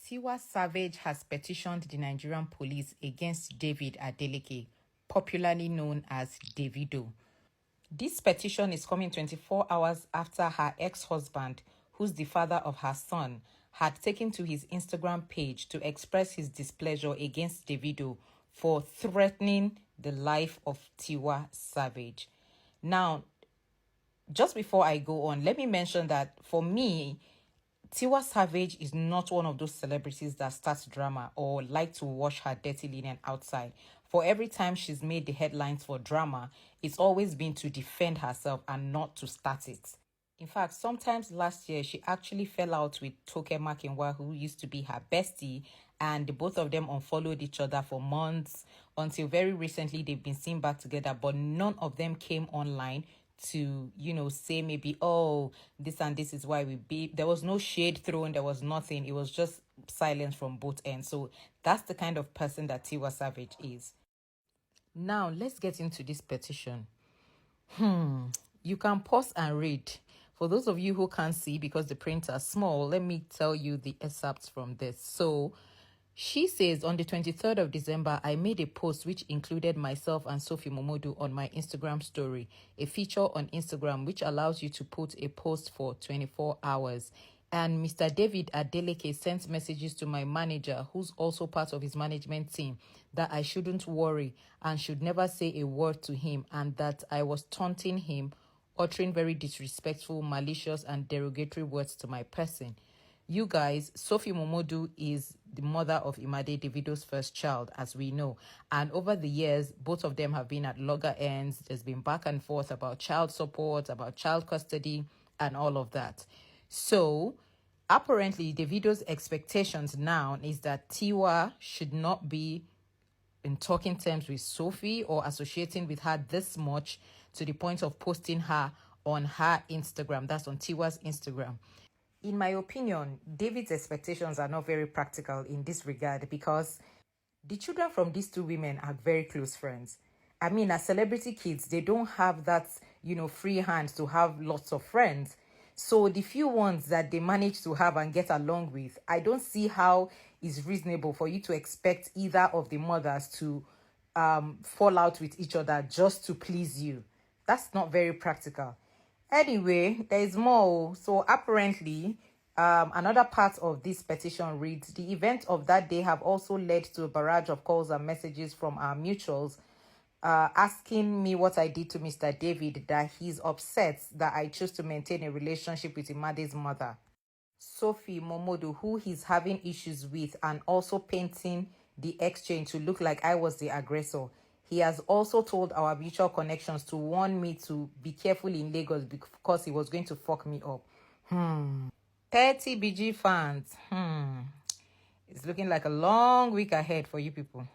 TIWA SAVAGE has petitioned the Nigerian police against David Adeleke, popularly known as DAVIDO. This petition is coming 24 hours after her ex-husband, who's the father of her son, had taken to his Instagram page to express his displeasure against DAVIDO for threatening the life of TIWA SAVAGE. Now, just before I go on, let me mention that for me, TIWA SAVAGE is not one of those celebrities that starts drama or like to wash her dirty linen outside. For every time she's made the headlines for drama, it's always been to defend herself and not to start it. In fact, sometimes last year, she actually fell out with Toke Makinwa, who used to be her bestie, and the both of them unfollowed each other for months until very recently they've been seen back together, but none of them came online to say maybe, oh, this and this is why we beat. There was no shade thrown, there was nothing. It was just silence from both ends. So that's the kind of person that TIWA SAVAGE is. Now let's get into this petition. You can pause and read. For those of you who can't see because the print is small, let me tell you the excerpts from this. So she says, on the 23rd of December, I made a post which included myself and Sophie Momodu on my Instagram story, a feature on Instagram which allows you to put a post for 24 hours. And Mr. David Adeleke sent messages to my manager, who's also part of his management team, that I shouldn't worry and should never say a word to him, and that I was taunting him, uttering very disrespectful, malicious, and derogatory words to my person. You guys, Sophie Momodu is the mother of Imade Davido's first child, as we know. And over the years, both of them have been at loggerheads. There's been back and forth about child support, about child custody, and all of that. So, apparently, Davido's expectations now is that Tiwa should not be in talking terms with Sophie or associating with her this much to the point of posting her on her Instagram. That's on Tiwa's Instagram. In my opinion, David's expectations are not very practical in this regard because the children from these two women are very close friends. I mean, as celebrity kids, they don't have that, free hand to have lots of friends. So the few ones that they manage to have and get along with, I don't see how it's reasonable for you to expect either of the mothers to fall out with each other just to please you. That's not very practical. Anyway, there is more. So apparently, another part of this petition reads, the event of that day have also led to a barrage of calls and messages from our mutuals asking me what I did to Mr. David, that he's upset that I chose to maintain a relationship with Imade's mother, Sophie Momodu, who he's having issues with, and also painting the exchange to look like I was the aggressor. He has also told our mutual connections to warn me to be careful in Lagos because he was going to fuck me up. 30 BG fans. It's looking like a long week ahead for you people.